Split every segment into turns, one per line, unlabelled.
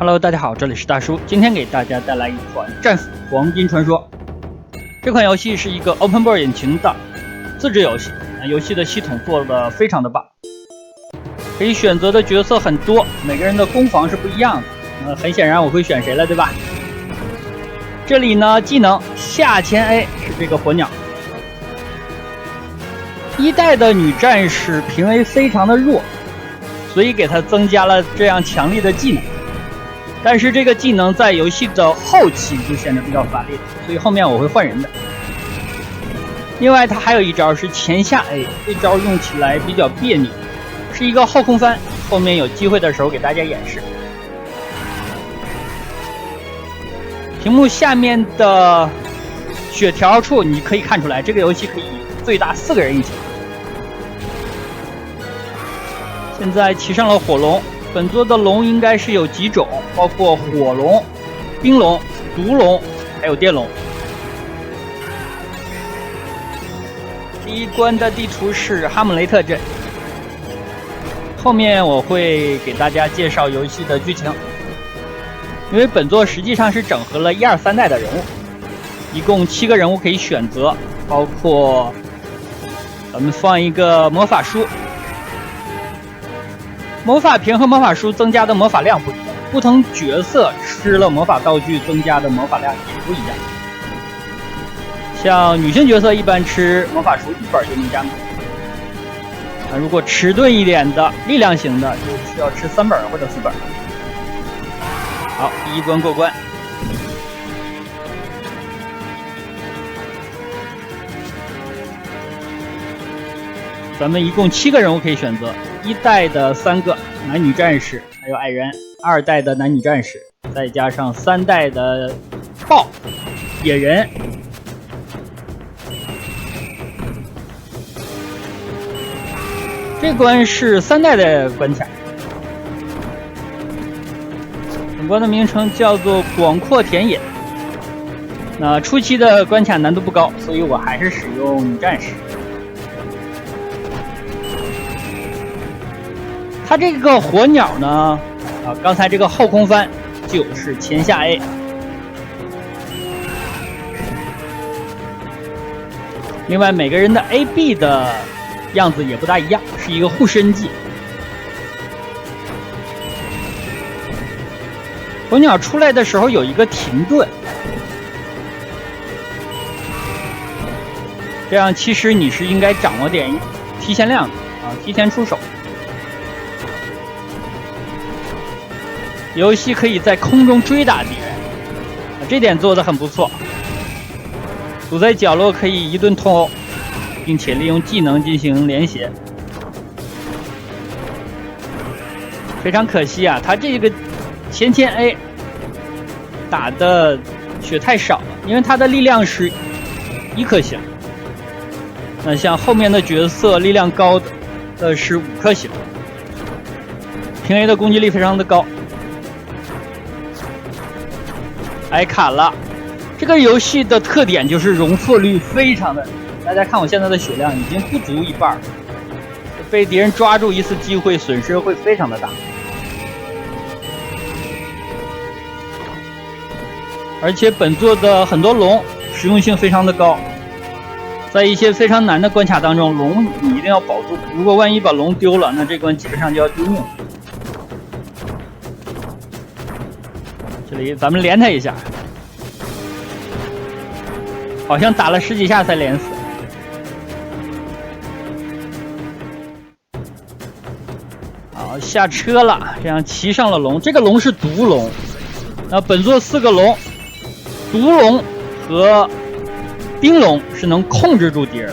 Hello， 大家好，这里是大叔，今天给大家带来一款《战斧黄金传说》。这款游戏是一个 Open World 引擎的自制游戏，游戏的系统做得非常的棒，可以选择的角色很多，每个人的攻防是不一样的。很显然我会选谁了，对吧？这里呢，技能下前 A 是这个火鸟。一代的女战士平 A 非常的弱，所以给她增加了这样强力的技能。但是这个技能在游戏的后期就显得比较乏力，所以后面我会换人的。另外它还有一招是前下 A， 这招用起来比较别扭，是一个后空翻，后面有机会的时候给大家演示。屏幕下面的血条处你可以看出来，这个游戏可以最大4个人一起。现在骑上了火龙，本作的龙应该是有几种，包括火龙、冰龙、毒龙，还有电龙。第一关的地图是哈姆雷特镇，后面我会给大家介绍游戏的剧情。因为本作实际上是整合了1、2、3代的人物，一共7个人物可以选择，包括咱们放一个魔法书。魔法瓶和魔法书增加的魔法量不一样，不同角色吃了魔法道具增加的魔法量也不一样。像女性角色一般吃魔法书1本就能加满，如果迟钝一点的力量型的就需要吃3本或者4本。好，第一关过关。咱们一共7个人物可以选择，1代的3个男女战士，还有矮人；2代的男女战士，再加上3代的豹、野人。这关是3代的关卡。本关的名称叫做广阔田野。那初期的关卡难度不高，所以我还是使用女战士。它这个火鸟呢，刚才这个后空翻就是前下 A。另外每个人的 AB 的样子也不大一样，是一个护身技。火鸟出来的时候有一个停顿，这样其实你是应该掌握点提前量的提前出手。游戏可以在空中追打敌人，这点做得很不错。堵在角落可以一顿痛殴，并且利用技能进行连携。非常可惜啊，他这个前 A 打的血太少了，因为他的力量是1颗星。那像后面的角色力量高的是5颗星，平 A 的攻击力非常的高。挨卡了。这个游戏的特点就是容错率非常的，大家看我现在的血量已经不足1半，被敌人抓住一次机会，损失会非常的大。而且本作的很多龙实用性非常的高，在一些非常难的关卡当中，龙你一定要保住，如果万一把龙丢了，那这关基本上就要丢命了。这里咱们连他一下，好像打了10几下才连死。好，下车了，这样骑上了龙。这个龙是毒龙，那本作4个龙，毒龙和冰龙是能控制住敌人。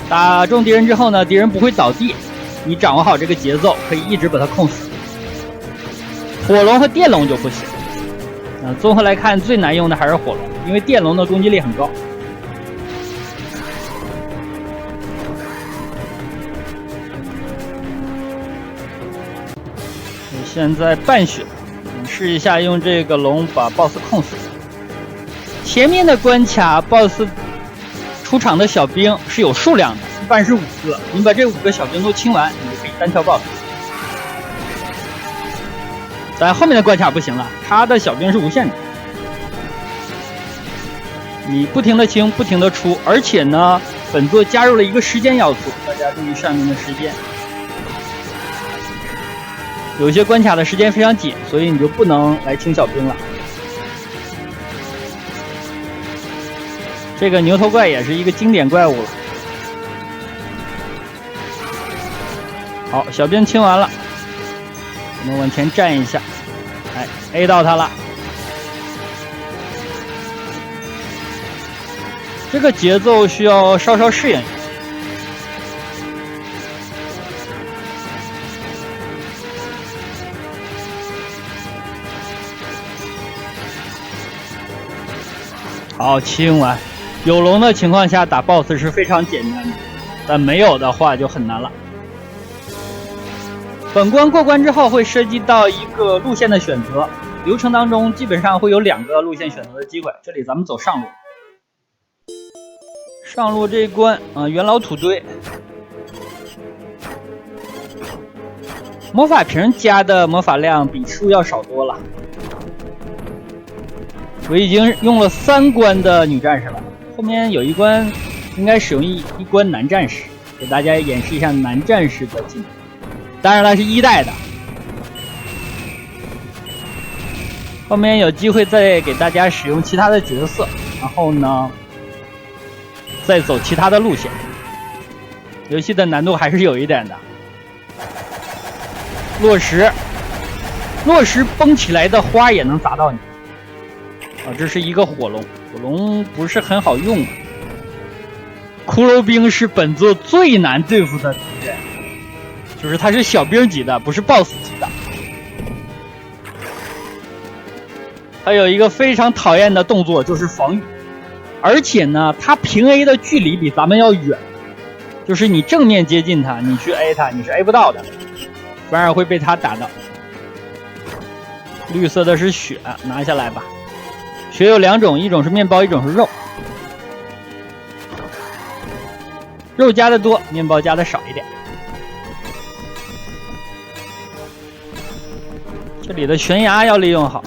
打中敌人之后呢，敌人不会倒地，你掌握好这个节奏，可以一直把它控死。火龙和电龙就不行。综合来看，最难用的还是火龙，因为电龙的攻击力很高。现在半血，试一下用这个龙把 BOSS 控死。前面的关卡 BOSS 出场的小兵是有数量的，一般是5个，你把这5个小兵都清完，你就可以单挑 BOSS。但后面的关卡不行了，他的小兵是无限的，你不停的清，不停的出，而且呢，本作加入了一个时间要素，大家注意上面的时间。有些关卡的时间非常紧，所以你就不能来清小兵了。这个牛头怪也是一个经典怪物了。好，小兵清完了，我们往前站一下，哎 ，A 到他了。这个节奏需要稍稍适应一下。好，清完。有龙的情况下打 BOSS 是非常简单的，但没有的话就很难了。本关过关之后会涉及到一个路线的选择，流程当中基本上会有2个路线选择的机会。这里咱们走上路，上路这一关元老土堆，魔法瓶加的魔法量比书要少多了。我已经用了3关的女战士了，后面有一关应该使用一关男战士，给大家演示一下男战士的技能。当然了，是1代的。后面有机会再给大家使用其他的角色，然后呢，再走其他的路线。游戏的难度还是有一点的。落石崩起来的花也能砸到你。这是一个火龙，火龙不是很好用。骷髅兵是本作最难对付的敌人，就是他是小兵级的，不是 BOSS 级的。还有一个非常讨厌的动作就是防御，而且呢，他平 A 的距离比咱们要远，就是你正面接近他，你去 A 他，你是 A 不到的，反而会被他打到。绿色的是血，拿下来吧。血有2种，一种是面包，一种是肉。肉加的多，面包加的少一点。这里的悬崖要利用好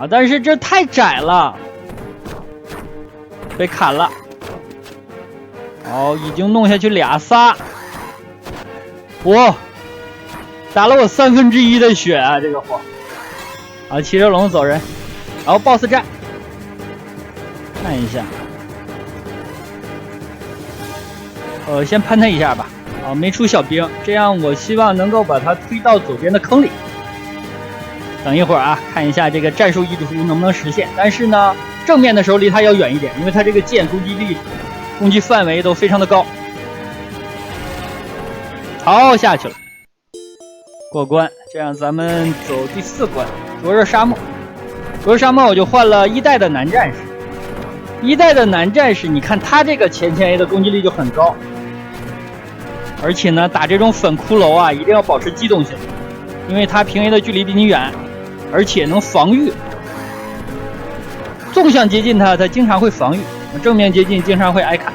但是这太窄了，被砍了。已经弄下去2、3。打了我1/3的血啊！这个货。骑着龙走人。然后 BOSS 战，看一下，先喷他一下吧。没出小兵，这样我希望能够把他推到左边的坑里。等一会儿看一下这个战术意图能不能实现。但是呢，正面的时候离他要远一点，因为他这个剑攻击力、攻击范围都非常的高。好，下去了，过关。这样咱们走第4关，灼热沙漠。灼热沙漠我就换了1代的男战士。1代的男战士，你看他这个前 A 的攻击力就很高，而且呢，打这种粉骷髅一定要保持机动性，因为他平 A 的距离比你远，而且能防御。纵向接近他经常会防御；正面接近经常会挨砍，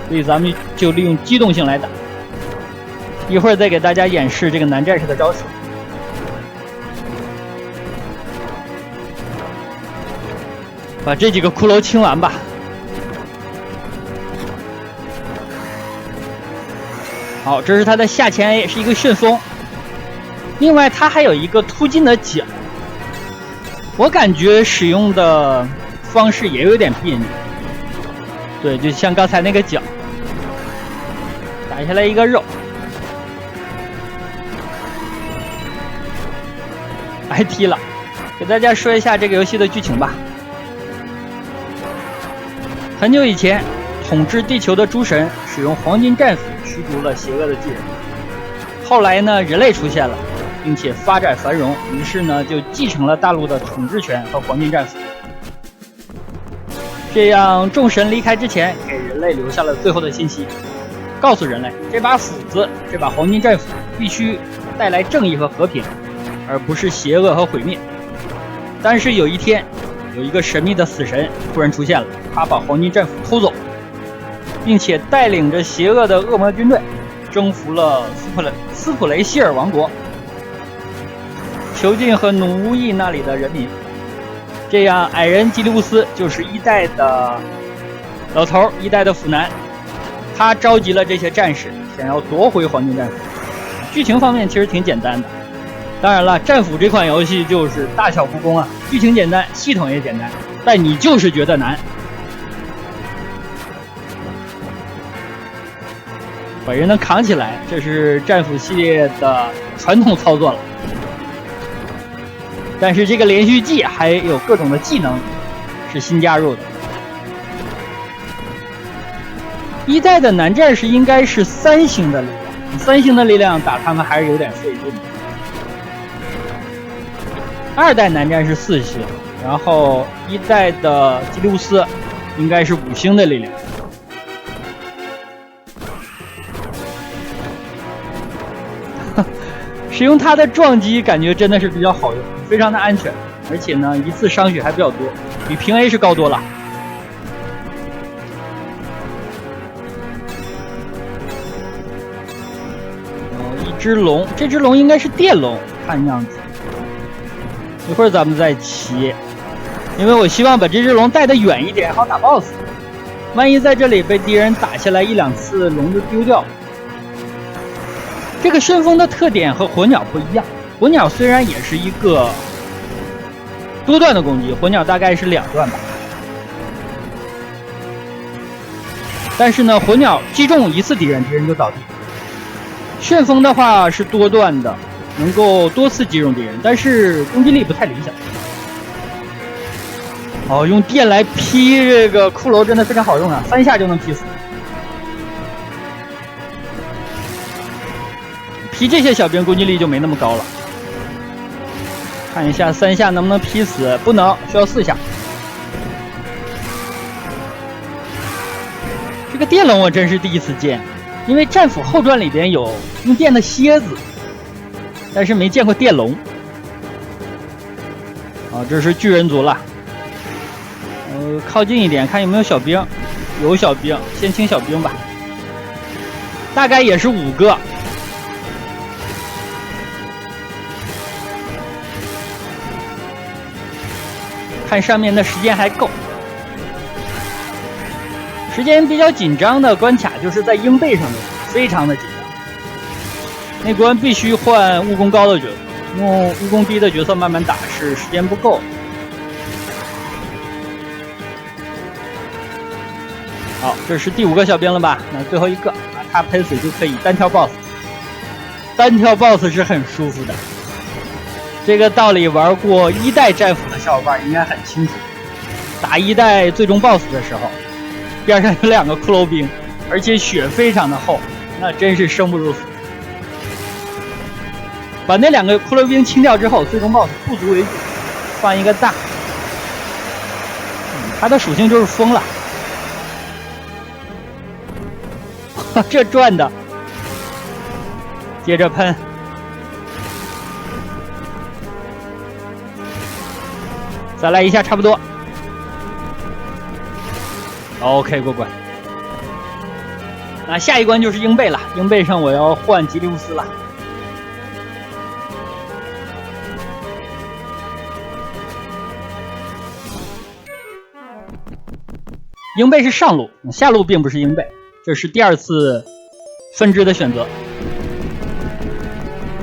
所以咱们就利用机动性来打。一会儿再给大家演示这个男战士的招数。把这几个骷髅清完吧。好，这是他的下前 A， 是一个旋风。另外，他还有一个突进的脚，我感觉使用的方式也有点别扭。对，就像刚才那个脚，打下来一个肉，挨踢了。给大家说一下这个游戏的剧情吧。很久以前，统治地球的诸神使用黄金战斧驱逐了邪恶的巨人。后来呢，人类出现了，并且发展繁荣，于是呢就继承了大陆的统治权和黄金战斧。这样，众神离开之前，给人类留下了最后的信息，告诉人类，这把斧子，这把黄金战斧必须带来正义和和平，而不是邪恶和毁灭。但是有一天，有一个神秘的死神突然出现了，他把黄金战斧偷走，并且带领着邪恶的恶魔军队征服了斯普雷希尔王国。囚禁和奴役那里的人民。这样，矮人吉利乌斯就是1代的老头，1代的腐男，他召集了这些战士，想要夺回黄金战斧。剧情方面其实挺简单的，当然了，战斧这款游戏就是大小不公啊，剧情简单，系统也简单，但你就是觉得难。把人能扛起来，这是战斧系列的传统操作了。但是这个连续技还有各种的技能是新加入的。1代的男战士应该是3星的力量，3星的力量打他们还是有点费劲的。2代男战士4星，然后1代的吉利乌斯应该是5星的力量。使用它的撞击感觉真的是比较好用，非常的安全，而且呢一次伤血还比较多，比平 A 是高多了。一只龙，这只龙应该是电龙，看样子。一会儿咱们再骑，因为我希望把这只龙带得远一点，好打 BOSS。万一在这里被敌人打下来1、2次，龙就丢掉了。这个旋风的特点和火鸟不一样，火鸟虽然也是一个多段的攻击，火鸟大概是2段吧，但是呢，火鸟击中1次敌人，敌人就倒地。旋风的话是多段的，能够多次击中敌人，但是攻击力不太理想。哦，用电来劈这个骷髅真的非常好用啊，3下就能劈死。劈这些小兵攻击力就没那么高了。看一下3下能不能劈死，不能，需要4下。这个电龙我真是第一次见，因为战斧后传里边有用电的蝎子，但是没见过电龙。啊，这是巨人族了。靠近一点看有没有小兵，有小兵，先清小兵吧。大概也是5个。看上面的时间还够，时间比较紧张的关卡就是在鹰背上的，非常的紧张。那关必须换武功高的角色，用武功低的角色慢慢打是时间不够。好，这是第5个小兵了吧？那最后一个，把它喷死就可以单挑 BOSS。单挑 BOSS 是很舒服的。这个道理玩过1代战斧的小伙伴应该很清楚。打1代最终 BOSS 的时候，边上有2个骷髅兵，而且血非常的厚，那真是生不如死。把那2个骷髅兵清掉之后，最终 BOSS 不足为惧，放一个大。它的属性就是风了。这转的，接着喷。再来一下，差不多。OK， 过关。那下一关就是鹰背了，鹰背上我要换吉利乌斯了。鹰背是上路，下路并不是鹰背，这是第2次分支的选择。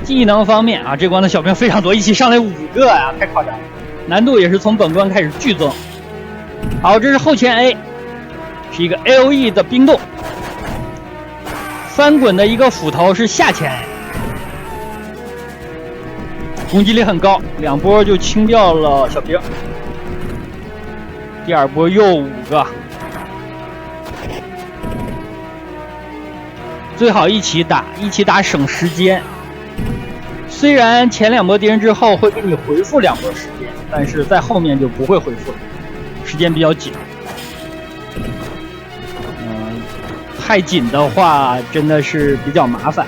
技能方面啊，这关的小兵非常多，一起上来5个呀，太夸张了。难度也是从本关开始剧增。好，这是后前 A， 是一个 AOE 的冰冻。翻滚的一个斧头是下前 A， 攻击力很高，2波就清掉了小兵。第2波又5个，最好一起打，一起打省时间。虽然前2波敌人之后会给你回复2波时间，但是在后面就不会回复了，时间比较紧。太紧的话真的是比较麻烦。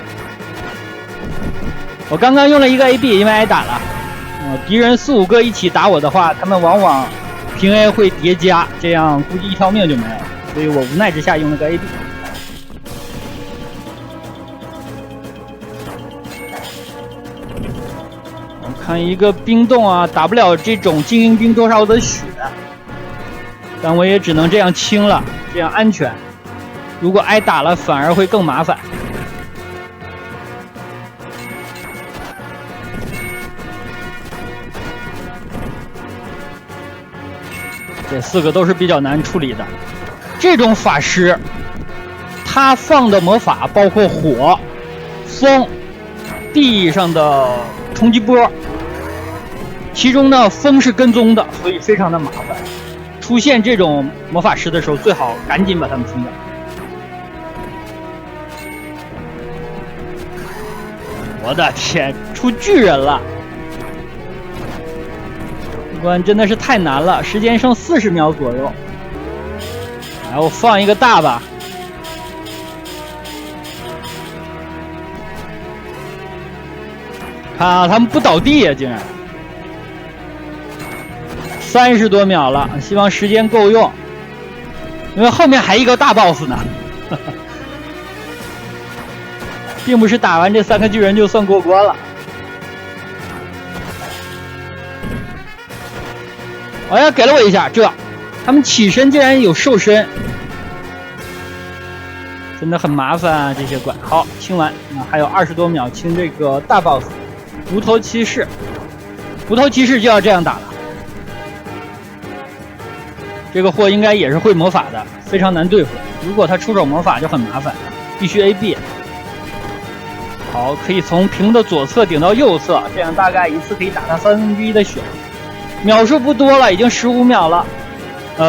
我刚刚用了一个 AB， 因为挨打了。敌人4、5个一起打我的话，他们往往平 A 会叠加，这样估计1条命就没了，所以我无奈之下用了个 AB。我看一个冰冻啊，打不了这种精英兵多少的血，但我也只能这样清了，这样安全。如果挨打了，反而会更麻烦。这4个都是比较难处理的。这种法师，他放的魔法包括火、风、地上的冲击波，其中呢风是跟踪的，所以非常的麻烦。出现这种魔法师的时候，最好赶紧把他们清掉。我的天，出巨人了！这关真的是太难了，时间剩40秒左右。来，我放一个大吧。看啊，他们不倒地呀，竟然！30多秒了，希望时间够用，因为后面还一个大 boss 呢。并不是打完这3个巨人就算过关了。哎呀，给了我一下，他们起身竟然有瘦身，真的很麻烦啊！这些怪，好清完，还有20多秒清这个大 boss， 无头骑士，无头骑士就要这样打了。这个货应该也是会魔法的，非常难对付。如果他出手魔法就很麻烦，必须 AB。好，可以从屏幕的左侧顶到右侧，这样大概一次可以打他1/3的血。秒数不多了，已经15秒了。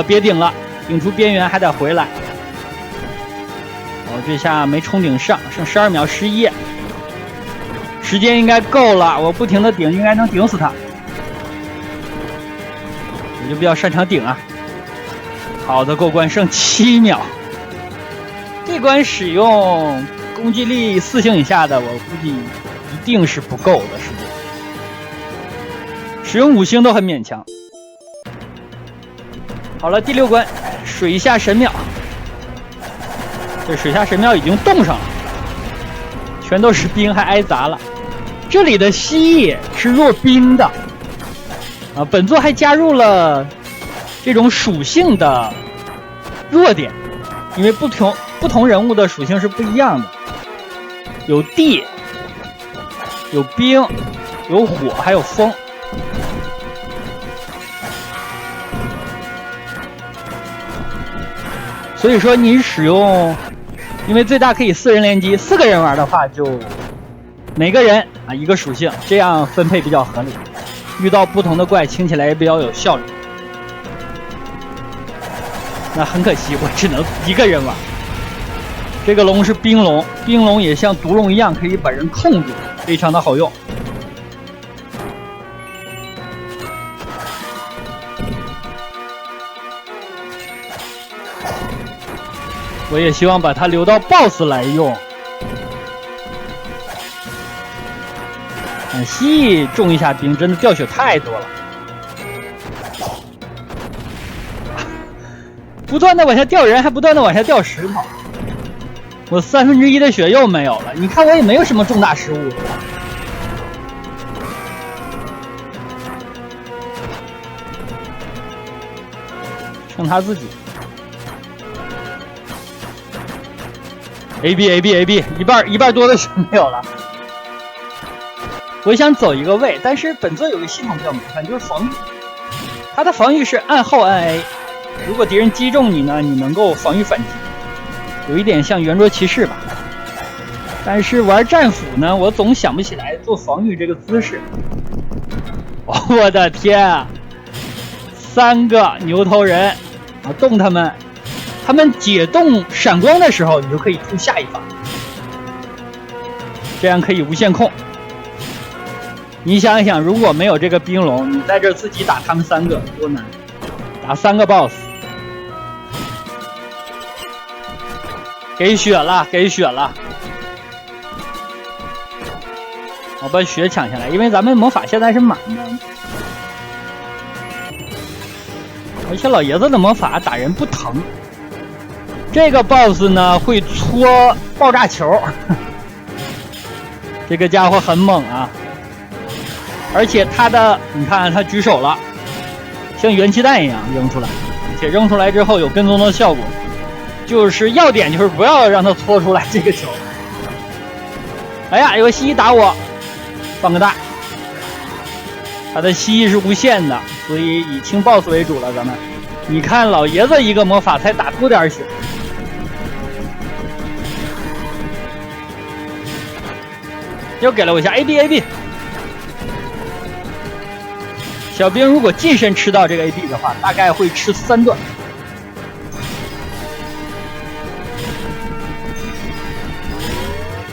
别顶了，顶出边缘还得回来。这下没冲顶上，剩12秒11，时间应该够了。我不停的顶，应该能顶死他。我就比较擅长顶啊。好的，过关，剩7秒。这关使用攻击力4星以下的，我估计一定是不够的时间。使用5星都很勉强。好了，第6关，水下神庙。这水下神庙已经冻上了，全都是冰，还挨砸了。这里的蜥蜴是弱冰的啊，本作还加入了这种属性的弱点，因为不同人物的属性是不一样的，有地、有冰、有火，还有风。所以说你使用，因为最大可以4人联机，4个人玩的话，就每个人啊一个属性，这样分配比较合理。遇到不同的怪，清起来也比较有效率。那很可惜，我只能1个人玩。这个龙是冰龙，冰龙也像毒龙一样可以把人控住，非常的好用。我也希望把它留到 BOSS 来用。蜥蜴中一下冰真的掉血太多了，不断的往下掉人，还不断的往下掉石头。我1/3的血又没有了，你看我也没有什么重大失误。剩他自己。AB 一半多的血没有了。我想走一个位，但是本作有个系统比较麻烦，就是防御。它的防御是按后按 A， 如果敌人击中你呢，你能够防御反击，有一点像圆桌骑士吧。但是玩战斧呢，我总想不起来做防御这个姿势。我的天啊！3个牛头人啊，动他们。他们解冻闪光的时候，你就可以出下一发，这样可以无限控。你想一想，如果没有这个冰龙，你在这自己打他们3个多难，打3个 BOSS。给血了，给血了！我把血抢下来，因为咱们魔法现在是满的，而且老爷子的魔法打人不疼。这个 BOSS 呢会搓爆炸球，这个家伙很猛啊！而且他的，你看他举手了，像元气弹一样扔出来，而且扔出来之后有跟踪的效果，就是要点就是不要让他搓出来这个球。哎呀，有个蜥蜴打我，放个大。他的蜥蜴是无限的，所以以清 BOSS 为主了。咱们，你看老爷子一个魔法才打出点血。又给了我一下 AB。小兵如果近身吃到这个 AB 的话，大概会吃3段。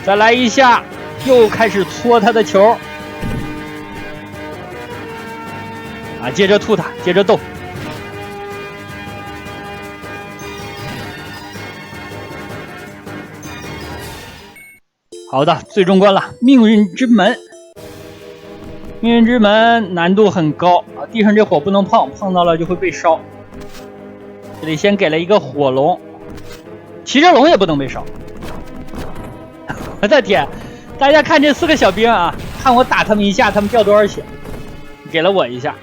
再来一下，又开始搓他的球。啊，接着吐他，接着斗。好的，最终关了，命运之门。命运之门难度很高啊，地上这火不能碰，碰到了就会被烧。这里先给了一个火龙，骑着龙也不能被烧。我的天，大家看这4个小兵啊，看我打他们一下，他们掉多少血？给了我一下，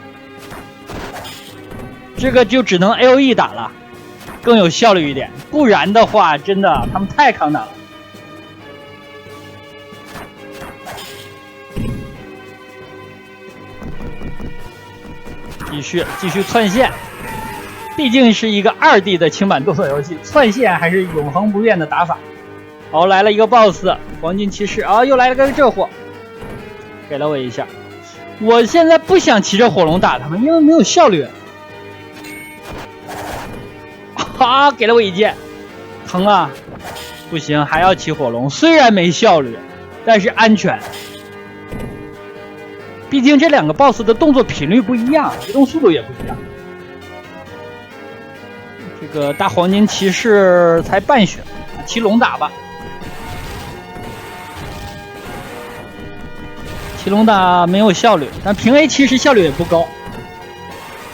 这个就只能 AOE 打了，更有效率一点，不然的话，真的他们太抗打了。继续窜线，毕竟是一个2D 的轻版动作游戏，窜线还是永恒不变的打法。好，来了一个 BOSS 黄金骑士啊，又来了个这货，给了我一下。我现在不想骑着火龙打他们，因为没有效率。啊，给了我一剑，疼啊！不行，还要骑火龙，虽然没效率，但是安全。毕竟这2个 BOSS 的动作频率不一样，移动速度也不一样。这个大黄金骑士才半血，骑龙打吧。骑龙打没有效率，但平 A 其实效率也不高。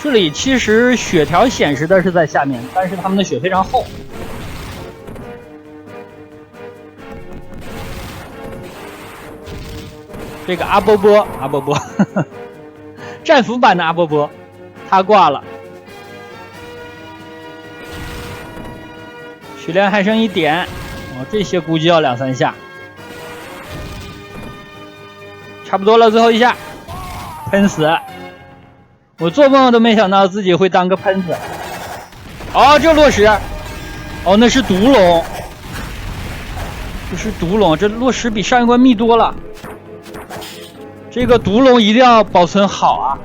这里其实血条显示的是在下面，但是他们的血非常厚。这个阿波波，战俘版的阿波波，他挂了，血量还剩1点，这些估计要2、3下，差不多了，最后一下，喷死！我做梦都没想到自己会当个喷子。哦，这落石，哦，那是毒龙，这是毒龙，这落石比上一关密多了。这个毒龙一定要保存好啊，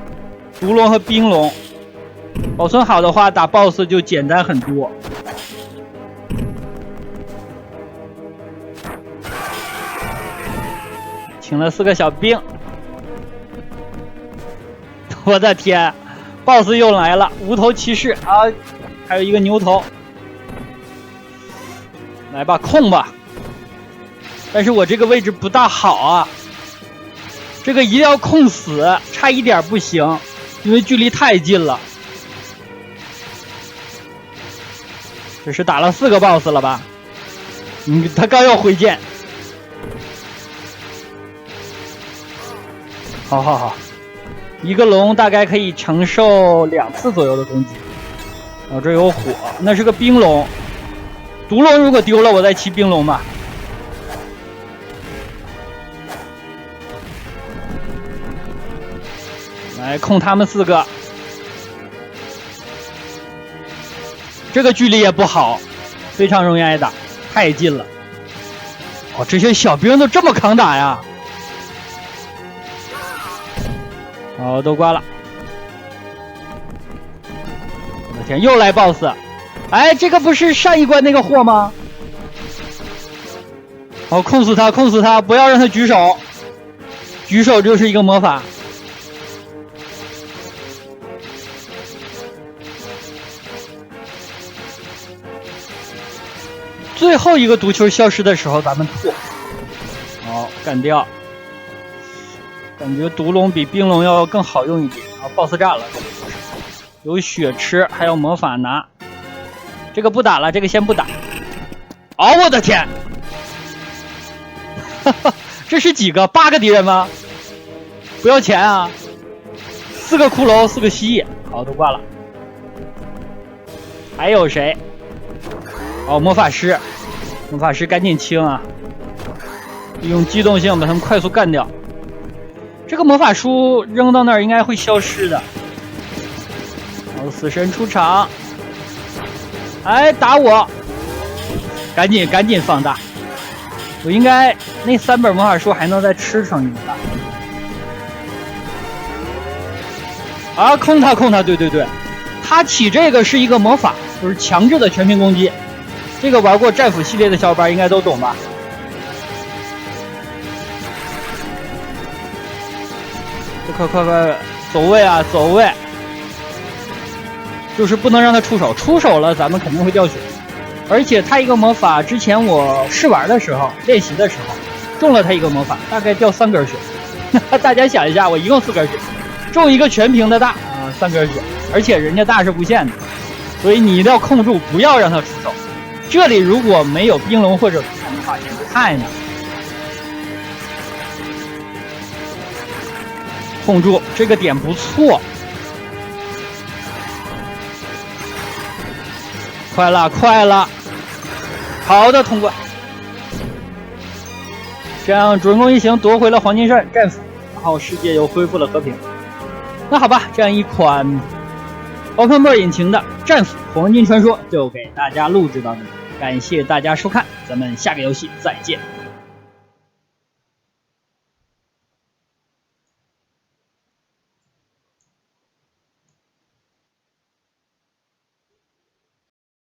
毒龙和冰龙保存好的话，打 BOSS 就简单很多。请了4个小兵，我的天 ，BOSS 又来了，无头骑士啊，还有一个牛头，来吧，控吧。但是我这个位置不大好啊。这个一定要控死，差一点不行，因为距离太近了。这是打了4个 BOSS 了吧？他刚要回剑。好，一个龙大概可以承受2次左右的攻击。哦，这有火，那是个冰龙。毒龙如果丢了，我再骑冰龙吧。来控他们4个，这个距离也不好，非常容易挨打，太近了。哦，这些小兵都这么抗打呀！哦，都挂了。我的天，又来 BOSS！ 哎，这个不是上一关那个货吗？哦，控死他，不要让他举手，举手就是一个魔法。最后一个毒球消失的时候，咱们吐。好，干掉。感觉毒龙比冰龙要更好用一点啊 ！BOSS 战了，有血吃，还有魔法拿。这个不打了，这个先不打。哦，我的天！哈哈，这是几个？8个敌人吗？不要钱啊！4个骷髅，4个蜥蜴，好，都挂了。还有谁？哦，魔法师，魔法师赶紧清啊！用机动性把他们快速干掉。这个魔法书扔到那儿应该会消失的。然后死神出场，哎，打我！赶紧放大！我应该那3本魔法书还能再吃成一个。啊，控他，对，他起这个是一个魔法，就是强制的全屏攻击。这个玩过战斧系列的小伙伴应该都懂吧？快，走位啊，走位！就是不能让他出手，出手了咱们肯定会掉血。而且他一个魔法，之前我试玩的时候，练习的时候，中了他一个魔法，大概掉3根血。大家想一下，我一共4根血，中一个全屏的大啊，3根血，而且人家大是无限的，所以你一定要控住，不要让他出手。这里如果没有冰龙或者毒虫的话，简直太难。控住这个点不错，快了，好的，通关。这样主人公一行夺回了黄金战斧，然后世界又恢复了和平。那好吧，这样一款 Open World 引擎的战斧黄金传说就给大家录制到这里，感谢大家收看，咱们下个游戏再见。